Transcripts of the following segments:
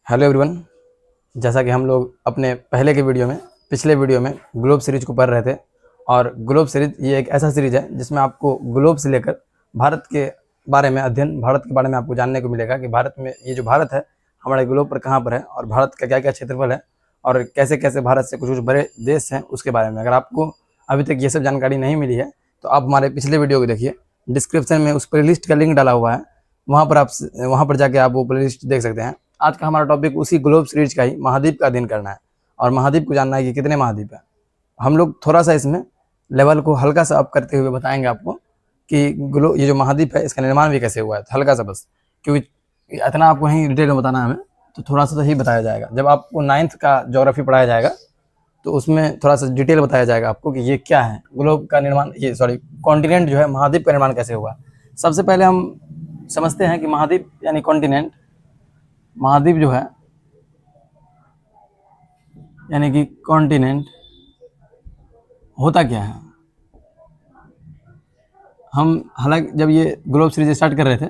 Hello everyone. जैसा कि हम लोग अपने पहले के पिछले वीडियो में ग्लोब सीरीज को पढ़ रहे थे। और ग्लोब सीरीज ये एक ऐसा सीरीज है जिसमें आपको ग्लोब से लेकर भारत के बारे में भारत के बारे में आपको जानने को मिलेगा कि भारत में ये जो भारत है हमारे ग्लोब पर कहाँ पर है और भारत का क्या क्या क्षेत्रफल है और कैसे कैसे भारत से कुछ कुछ बड़े देश हैं उसके बारे में। अगर आपको अभी तक ये सब जानकारी नहीं मिली है तो आप हमारे पिछले वीडियो को देखिए, डिस्क्रिप्शन में उस प्लेलिस्ट का लिंक डाला हुआ है, वहाँ पर जाके आप वो प्लेलिस्ट देख सकते हैं। आज का हमारा टॉपिक उसी ग्लोब सीरीज का ही महाद्वीप का अध्ययन करना है और महाद्वीप को जानना है कि कितने महाद्वीप है। हम लोग थोड़ा सा इसमें लेवल को हल्का सा अप करते हुए बताएंगे आपको कि ये जो महाद्वीप है इसका निर्माण भी कैसे हुआ है, हल्का सा बस, क्योंकि इतना आपको ही डिटेल में बताना है हमें, तो थोड़ा सा ही बताया जाएगा। जब आपको 9th का ज्योग्राफी पढ़ाया जाएगा तो उसमें थोड़ा सा डिटेल बताया जाएगा आपको कि ये क्या है, ग्लोब का निर्माण, कॉन्टिनेंट जो है महाद्वीप का निर्माण कैसे हुआ। सबसे पहले हम समझते हैं कि महाद्वीप यानी कॉन्टिनेंट, महाद्वीप जो है यानी कि कॉन्टिनेंट होता क्या है। हम हालांकि जब ये ग्लोब सीरीज स्टार्ट कर रहे थे,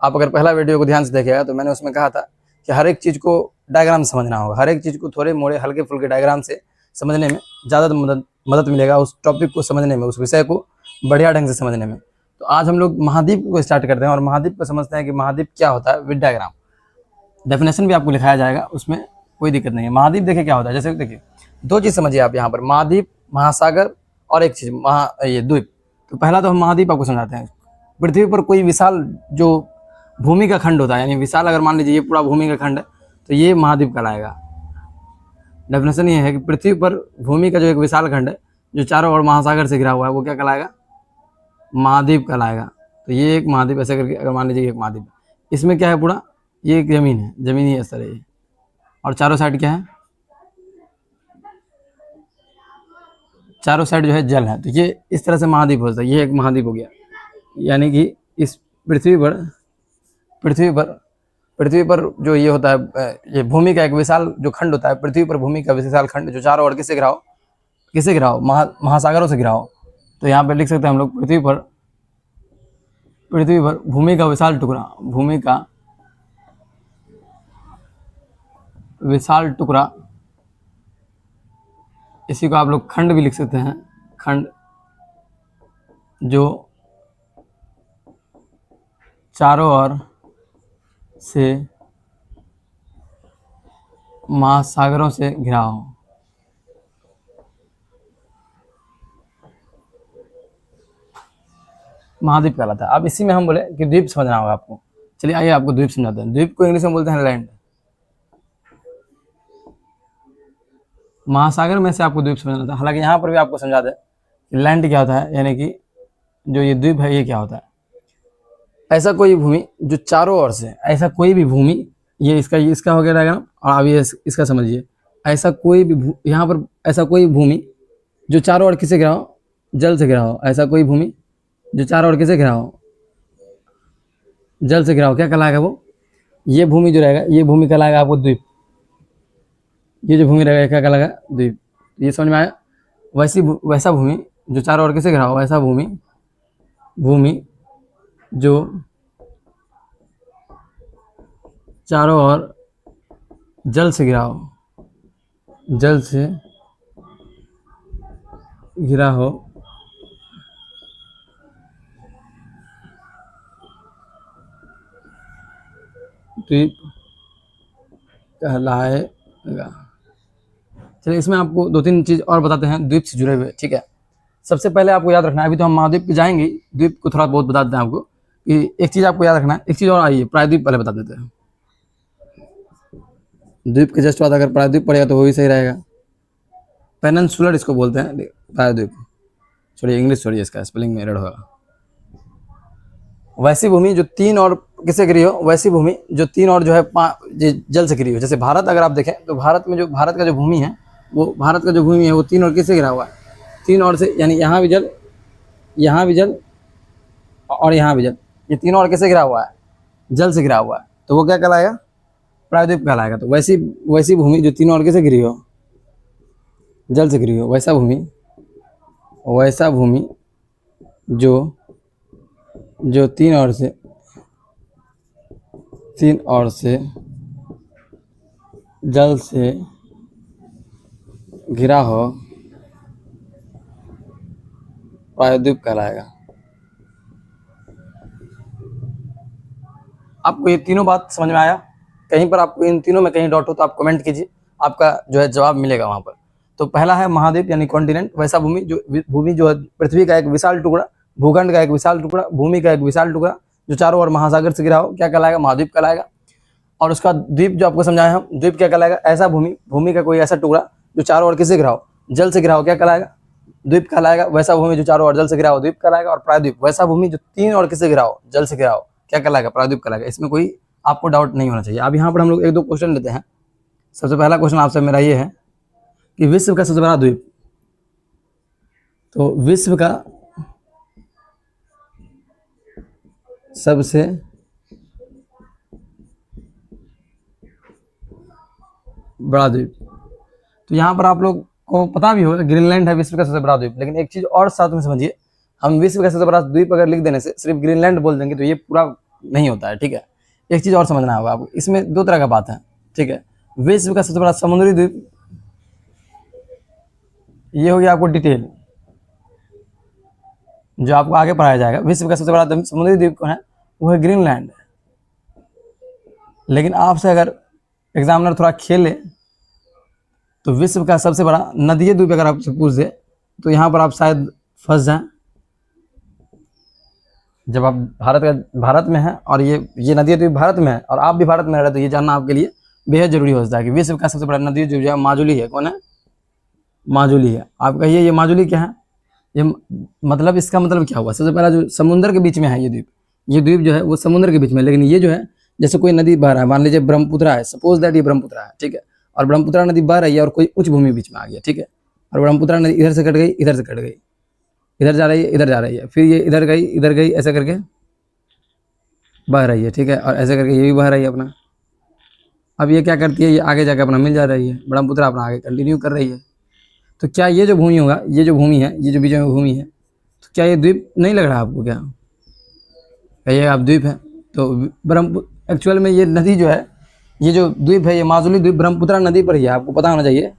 आप अगर पहला वीडियो को ध्यान से देखेगा तो मैंने उसमें कहा था कि हर एक चीज़ को डायग्राम समझना होगा, हर एक चीज़ को थोड़े मोड़े हल्के फुल्के डायग्राम से समझने में ज़्यादा मदद मिलेगा, उस टॉपिक को समझने में, उस विषय को बढ़िया ढंग से समझने में। तो आज हम लोग महाद्वीप को स्टार्ट करते हैं और महाद्वीप को समझते हैं कि महाद्वीप क्या होता है विद डायग्राम। डेफिनेशन भी आपको लिखाया जाएगा, उसमें कोई दिक्कत नहीं है। महाद्वीप देखिए क्या होता है, जैसे देखिए दो चीज़ समझिए आप यहाँ पर, महाद्वीप, महासागर और एक चीज़ ये द्वीप। तो पहला तो हम महाद्वीप आपको समझाते हैं। पृथ्वी पर कोई विशाल जो भूमि का खंड होता है, यानी विशाल, अगर मान लीजिए ये पूरा भूमि का खंड है तो ये महाद्वीप कहलाएगा। डेफिनेशन ये है कि पृथ्वी पर भूमि का जो एक विशाल खंड है जो चारों ओर महासागर से घिरा हुआ है वो क्या कहलाएगा, महाद्वीप कहलाएगा। तो ये एक महाद्वीप, ऐसे करके अगर मान लीजिए एक महाद्वीप, इसमें क्या है, पूरा ये एक जमीन है, जमीनी स्तर है ये, और चारों साइड क्या है, चारों साइड जो है जल है। तो ये इस तरह से महाद्वीप होता है, ये एक महाद्वीप हो गया। यानी कि इस पृथ्वी पर जो ये होता है, ये भूमि का एक विशाल जो खंड होता है, पृथ्वी पर भूमि का विशाल खंड जो चारों ओर किससे घिरा हो, महासागरों से घिरा हो। तो यहाँ पे लिख सकते हैं हम लोग पृथ्वी पर भूमि का विशाल टुकड़ा, भूमि का विशाल टुकड़ा, इसी को आप लोग खंड भी लिख सकते हैं, खंड जो चारों ओर से महासागरों से घिरा हो। महाद्वीप कहलाता है। अब इसी में हम बोले कि द्वीप समझना होगा आपको। चलिए आइए आपको द्वीप समझाते हैं। द्वीप को इंग्लिश में बोलते हैं लैंड। महासागर में से आपको द्वीप समझना था। हालांकि यहाँ पर भी आपको समझा दें कि लैंड क्या होता है, यानी कि जो ये द्वीप है ये क्या होता है। ऐसा कोई भूमि जो चारों ओर से, ऐसा कोई भी भूमि, ये इसका हो गया डायग्राम। और अब ये इसका समझिए, ऐसा कोई भी यहाँ पर ऐसा कोई भूमि जो चारों ओर किसे घिरा हो, जल से घिरा हो। ऐसा कोई भूमि जो चारों ओर किसे घिरा हो, जल से घिरा हो, क्या कहलाएगा वो, ये भूमि जो रहेगा, ये भूमि कहलाएगा आपको द्वीप। ये जो भूमि रहेगा क्या कहलाएगा, द्वीप। ये समझ में आया। वैसा भूमि जो चारों ओर किसे घिरा हो, वैसा भूमि जो चारों ओर जल से घिरा हो, जल से घिरा हो, द्वीप कहलाएगा। चलिए इसमें आपको दो तीन चीज़ और बताते हैं द्वीप से जुड़े हुए, ठीक है। सबसे पहले आपको याद रखना है, अभी तो हम महाद्वीप पे जाएंगे, द्वीप को थोड़ा बहुत बता देते हैं आपको कि एक चीज़ आपको याद रखना है। एक चीज़ और आइए, प्रायद्वीप पहले बता देते हैं। द्वीप के जस्ट बाद अगर प्रायद्वीप पड़ेगा तो वो भी सही रहेगा। पेनिनसुलर इसको बोलते हैं प्रायद्वीप। छोड़िए इंग्लिश, छोड़िए, इसका स्पेलिंग में एरर होगा। वैसी भूमि जो तीन और किसे घिरी हो, वैसी भूमि जो तीन और जो है जल से घिरी हो। जैसे भारत अगर आप देखें तो भारत का जो भूमि है वो तीन और किससे घिरा हुआ है, तीन और से, यानी यहाँ भी जल, यहाँ भी जल और यहाँ भी जल, ये तीनों और किससे घिरा हुआ है, जल से घिरा हुआ है। तो वो क्या कहलाएगा, प्रायद्वीप कहलाएगा। तो वैसी भूमि जो तीनों ओर से घिरी हो, जल से घिरी हो, वैसा भूमि जो तीन ओर से जल से घिरा हो प्रायद्वीप कहलाएगा। आपको ये तीनों बात समझ में आया? कहीं पर आपको इन तीनों में कहीं डाउट हो तो आप कमेंट कीजिए, आपका जो है जवाब मिलेगा वहाँ पर। तो पहला है महाद्वीप यानी कॉन्टिनेंट, वैसा भूमि जो है पृथ्वी का एक विशाल टुकड़ा, भूखंड का एक विशाल टुकड़ा, भूमि का एक विशाल टुकड़ा जो चारों ओर महासागर से घिरा हो, क्या कहलाएगा? महाद्वीप कहलाएगा। और उसका द्वीप जो आपको समझाया हम, द्वीप क्या कहलाएगा? ऐसा भूमि का कोई ऐसा टुकड़ा जो चारों ओर किससे घिरा हो? जल से घिरा हो, क्या कहलाएगा? द्वीप कहलाएगा। वैसा भूमि जो चारों ओर जल से घिरा हो, द्वीप कहलाएगा। और प्रायद्वीप वैसा भूमि जो तीन ओर किससे घिरा हो? जल से घिरा हो, क्या कहलाएगा? प्रायद्वीप कहलाएगा। इसमें कोई आपको डाउट नहीं होना चाहिए। अब यहाँ पर हम लोग एक दो क्वेश्चन लेते हैं। सबसे पहला क्वेश्चन आपसे मेरा ये है कि विश्व का सबसे बड़ा द्वीप, तो विश्व का सबसे बड़ा द्वीप, तो यहाँ पर आप लोग को पता भी होगा ग्रीनलैंड है विश्व का सबसे बड़ा द्वीप। लेकिन एक चीज और साथ में समझिए, हम विश्व का सबसे बड़ा द्वीप अगर लिख देने से सिर्फ ग्रीनलैंड बोल देंगे तो ये पूरा नहीं होता है, ठीक है। एक चीज और समझना होगा आपको, इसमें दो तरह का बात है, ठीक है। विश्व का सबसे बड़ा समुद्री द्वीप, ये हो गया आपको डिटेल जो आपको आगे पढ़ाया जाएगा। विश्व का सबसे बड़ा समुद्री द्वीप कौन है? वो है ग्रीनलैंड। लेकिन आपसे अगर एग्जामिनर थोड़ा खेले तो विश्व का सबसे बड़ा नदीय द्वीप अगर आपसे पूछ दे तो यहाँ पर आप शायद फंस जाएं। जब आप भारत में है और ये नदीय द्वीप भारत में है और आप भी भारत में रह रहे, तो ये जानना आपके लिए बेहद जरूरी हो जाता है कि विश्व का सबसे बड़ा नदीय द्वीप जो है माजुली है। कौन है? माजुली है। आप कहिए ये माजुली क्या है? ये मतलब इसका मतलब क्या हुआ? सबसे पहला जो समुद्र के बीच में है ये द्वीप जो है वो समुद्र के बीच में, लेकिन ये जो है जैसे कोई नदी बह रहा है, मान लीजिए ब्रह्मपुत्रा है, सपोज दैट ये ब्रह्मपुत्रा है, ठीक है, और ब्रह्मपुत्रा नदी बह रही है और कोई उच्च भूमि बीच में आ गया, ठीक है, और ब्रह्मपुत्रा नदी इधर से कट गई, इधर से कट गई, इधर जा रही है, इधर जा रही है, फिर ये इधर गई, ऐसे करके बह रही है, ठीक है, और ऐसे करके ये भी बह रही है अपना। अब ये क्या करती है? ये आगे जाकर अपना मिल जा रही है, ब्रह्मपुत्रा अपना आगे कंटिन्यू कर रही है। तो क्या ये जो भूमि होगा, ये जो भूमि है, ये जो बीच में भूमि है, तो क्या ये द्वीप नहीं लग रहा आपको? क्या कहिए आप द्वीप है? तो ब्रह्मपुत्र एक्चुअल में ये नदी जो है, ये जो द्वीप है, ये माजुली द्वीप ब्रह्मपुत्रा नदी पर ही है। आपको पता होना चाहिए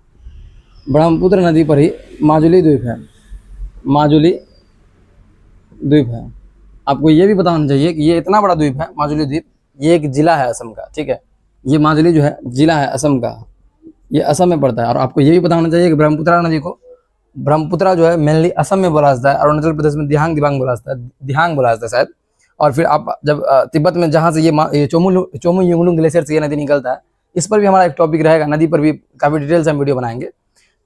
ब्रह्मपुत्र नदी पर ही माजुली द्वीप है, माजुली द्वीप है। आपको ये भी पता होना चाहिए कि ये इतना बड़ा द्वीप है माजुली द्वीप, ये एक जिला है असम का, ठीक है। ये माजुली जो है जिला है असम का, ये असम में पड़ता है। और आपको ये भी पता होना चाहिए कि ब्रह्मपुत्रा नदी को, ब्रह्मपुत्रा जो है मेनली असम में बोला जाता है, अरुणाचल प्रदेश में दिहांग बोला जाता है, दिहांग बोला जाता है शायद। और फिर आप जब तिब्बत में जहाँ से ये चोमू युंगलुंग ग्लेशियर से ये नदी निकलता है, इस पर भी हमारा एक टॉपिक रहेगा, नदी पर भी काफ़ी डिटेल से हम वीडियो बनाएंगे।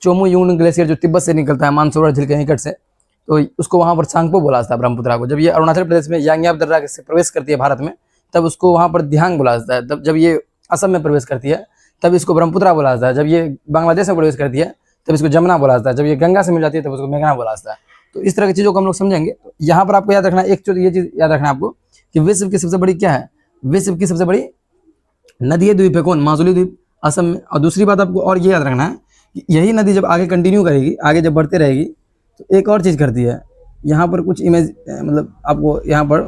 चोमू युंगलुंग ग्लेशियर जो तिब्बत से निकलता है मानसरोवर झील के निकट से, तो उसको वहाँ पर सांगपो बोला जाता है ब्रह्मपुत्रा को। जब ये अरुणाचल प्रदेश में यांग्याप दर्रा से प्रवेश करती है भारत में, तब उसको वहाँ पर दिहांग बोला जाता है। तब जब ये असम में प्रवेश करती है तब इसको ब्रह्मपुत्रा बोला जाता है। जब ये बांग्लादेश में प्रवेश करती है तब इसको जमुना बोला जाता है। जब ये गंगा से मिल जाती है तब उसको मेघना बोला जाता है। तो इस तरह की चीज़ों को हम लोग समझेंगे। तो यहाँ पर आपको याद रखना, एक चीज़ ये चीज़ याद रखना आपको कि विश्व की सबसे बड़ी क्या है? विश्व की सबसे बड़ी नदी द्वीप है कौन? माजुली द्वीप, असम में। और दूसरी बात आपको और ये याद रखना है कि यही नदी जब आगे कंटिन्यू करेगी, आगे जब बढ़ते रहेगी, तो एक और चीज़ करती है। यहाँ पर कुछ इमेज मतलब आपको यहाँ पर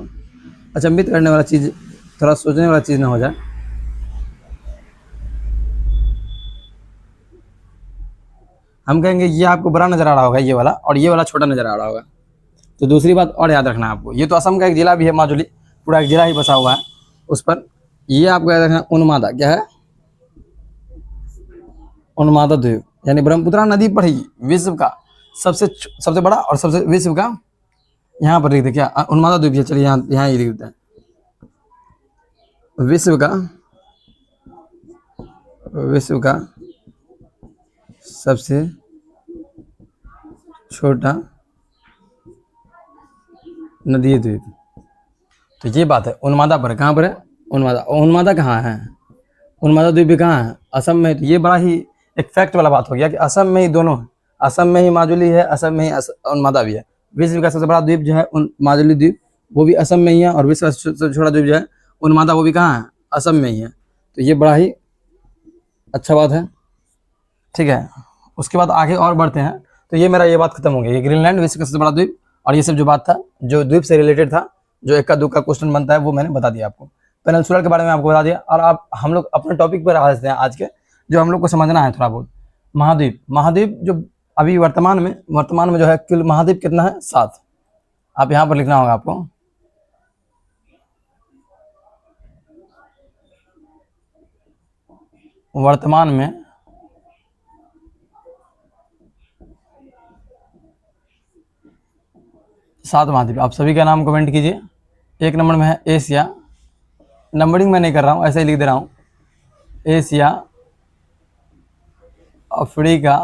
अचंभित करने वाला चीज़, थोड़ा सोचने वाला चीज़ ना हो जाए। हम कहेंगे ये आपको बड़ा नज़र आ रहा होगा ये वाला, और ये वाला छोटा नज़र आ रहा होगा। तो दूसरी बात और याद रखना आपको, ये तो असम का एक जिला भी है माजुली, पूरा एक जिला ही बसा हुआ है उस पर। ये आपको याद रखना उन्मादा क्या है? उन्मादा द्वीप, यानी ब्रह्मपुत्रा नदी पर ही विश्व का सबसे बड़ा और सबसे विश्व का, यहाँ पर लिख दे क्या? उन्मादा द्वीप है। चलिए यहाँ ही लिख देते हैं, विश्व का सबसे छोटा नदी द्वीप। तो ये बात है उन्मादा पर। कहाँ पर है? उन्मादा कहाँ है? उन्मादा द्वीप भी कहाँ है? असम में। तो ये बड़ा ही एक फैक्ट वाला बात हो गया कि असम में ही दोनों है, असम में ही माजुली है, असम में ही उन्मादा भी है। विश्व का सबसे बड़ा द्वीप जो है माजुली द्वीप, वो भी असम में ही है, और विश्व का सबसे छोटा द्वीप जो है उन्मादा, वो भी कहाँ है? असम में ही है। तो ये बड़ा ही अच्छा बात है, ठीक है। उसके बाद आगे और बढ़ते हैं। तो ये मेरा ये बात खत्म हो गई, ये ग्रीनलैंड विश्व का सबसे बड़ा द्वीप, और ये सब जो बात था जो द्वीप से रिलेटेड था, जो इक्का दुक्का क्वेश्चन बनता है, वो मैंने बता दिया आपको। पेनिनसुला के बारे में आपको बता दिया। और आप हम लोग अपने टॉपिक पर आ जाते हैं आज के, जो हम लोग को समझना है थोड़ा बहुत। महाद्वीप, महाद्वीप जो अभी वर्तमान में जो है कुल महाद्वीप कितना है? 7। आप यहाँ पर लिखना होगा आपको। वर्तमान में 7 महाद्वीप। आप सभी का नाम कमेंट कीजिए। 1 नंबर में है एशिया, नंबरिंग मैं नहीं कर रहा हूँ, ऐसे ही लिख दे रहा हूँ। एशिया, अफ्रीका,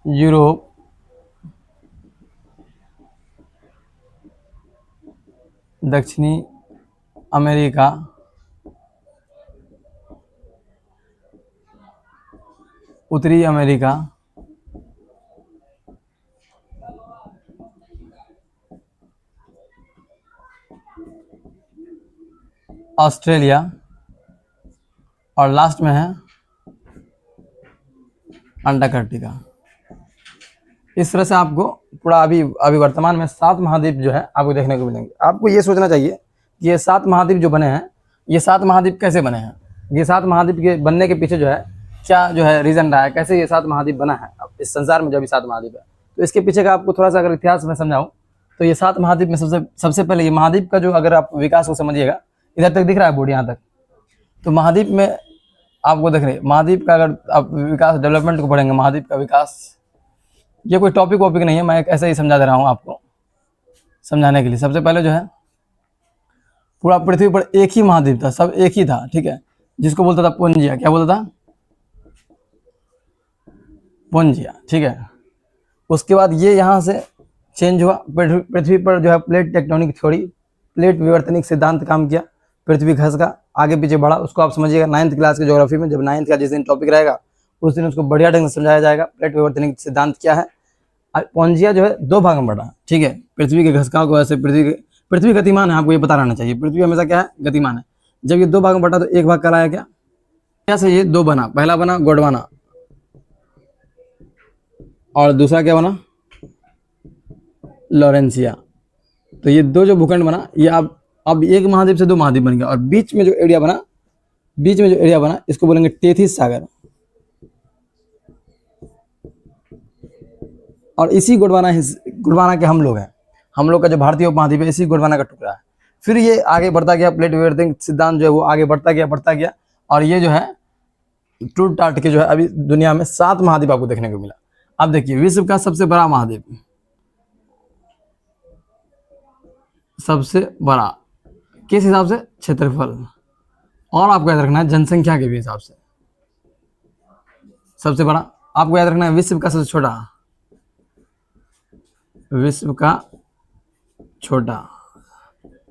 यूरोप, दक्षिणी अमेरिका, उत्तरी अमेरिका, ऑस्ट्रेलिया और लास्ट में है अंटार्कटिका। इस तरह से आपको पूरा अभी वर्तमान में 7 महाद्वीप जो है आपको देखने को मिलेंगे। आपको ये सोचना चाहिए कि ये 7 महाद्वीप जो बने हैं, ये 7 महाद्वीप कैसे बने हैं, ये 7 महाद्वीप के बनने के पीछे जो है क्या जो है रीज़न रहा है, कैसे ये 7 महाद्वीप बना है इस संसार में जो अभी 7 महाद्वीप है। तो इसके पीछे का आपको थोड़ा सा अगर इतिहास में समझाऊँ तो ये 7 महाद्वीप में सबसे पहले ये महाद्वीप का जो अगर आप विकास को समझिएगा, इधर तक दिख रहा है बोर्ड यहाँ तक, तो महाद्वीप में आपको देख रहे महाद्वीप का अगर आप विकास डेवलपमेंट को पढ़ेंगे, महाद्वीप का विकास, ये कोई टॉपिक वॉपिक नहीं है, मैं ऐसे ही समझा दे रहा हूँ आपको समझाने के लिए। सबसे पहले जो है पूरा पृथ्वी पर एक ही महाद्वीप था, सब एक ही था, ठीक है, जिसको बोलता था पोंजिया। क्या बोलता था? पोंजिया, ठीक है। उसके बाद ये यहाँ से चेंज हुआ, पृथ्वी पर जो है प्लेट टेक्टोनिक थ्योरी, प्लेट विवर्तनिक सिद्धांत काम किया, पृथ्वी घस का आगे पीछे बढ़ा। उसको आप समझिएगा 9th क्लास की ज्योग्राफी में, जब 9th का जिस दिन टॉपिक रहेगा उस दिन उसको बढ़िया ढंग से समझाया जाएगा प्लेट विवर्तनिक सिद्धांत क्या है। पोंजिया जो है 2 भाग में बढ़ा, ठीक है, पृथ्वी के घसकाव को वैसे पृथ्वी गतिमान है, आपको ये पता रहना चाहिए, पृथ्वी हमेशा क्या है? गतिमान है। जब ये 2 भाग में बढ़ा तो एक भाग कहलाया क्या? क्या से ये 2 बना, पहला बना गोंडवाना और दूसरा क्या बना? लॉरेंसिया। तो ये 2 जो भूखंड बना, ये अब एक महाद्वीप से 2 महाद्वीप बन गया, और बीच में जो एरिया बना इसको बोलेंगे टेथिस सागर। और इसी गोंडवाना के हम लोग हैं, हम लोग का जो भारतीय उपमहाद्वीप है इसी गोंडवाना का टुकड़ा है। फिर ये आगे बढ़ता गया, प्लेट विवर्तनिक सिद्धांत जो है वो आगे बढ़ता गया, और ये जो है टूट टाट के जो है अभी दुनिया में 7 महाद्वीप आपको देखने को मिला। अब देखिए विश्व का सबसे बड़ा महाद्वीप, सबसे बड़ा किस हिसाब से? क्षेत्रफल, और आपको याद रखना है जनसंख्या के भी हिसाब से। सबसे बड़ा आपको याद रखना है, विश्व का सबसे छोटा, विश्व का छोटा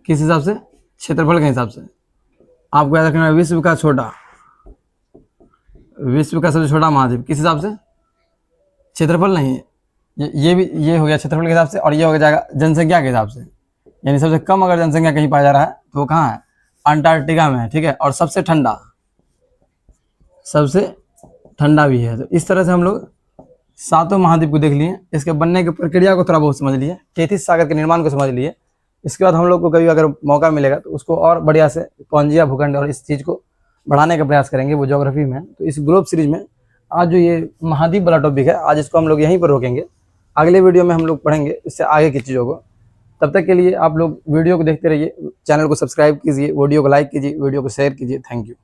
किस हिसाब से? क्षेत्रफल के हिसाब से। आपको याद रखना है विश्व का सबसे छोटा महाद्वीप किस हिसाब से? क्षेत्रफल नहीं, ये हो गया क्षेत्रफल के हिसाब से, और ये हो जाएगा जनसंख्या के हिसाब से। यानी सबसे कम अगर जनसंख्या कहीं पाया जा रहा है तो वो कहाँ है? अंटार्कटिका में है, ठीक है, और सबसे ठंडा भी है। तो इस तरह से हम लोग 7 महाद्वीप को देख लिए, इसके बनने की प्रक्रिया को थोड़ा बहुत समझ लिए, टेथिस सागर के निर्माण को समझ लिए। इसके बाद हम लोग को कभी अगर मौका मिलेगा तो उसको और बढ़िया से पोंजिया भूखंड और इस चीज़ को बढ़ाने का प्रयास करेंगे, वो ज्योग्राफी में। तो इस ग्लोब सीरीज में आज जो ये महाद्वीप वाला टॉपिक है, आज इसको हम लोग यहीं पर रोकेंगे। अगले वीडियो में हम लोग पढ़ेंगे इससे आगे की चीज़ों को। तब तक के लिए आप लोग वीडियो को देखते रहिए, चैनल को सब्सक्राइब कीजिए, वीडियो को लाइक कीजिए, वीडियो को शेयर कीजिए। Thank you.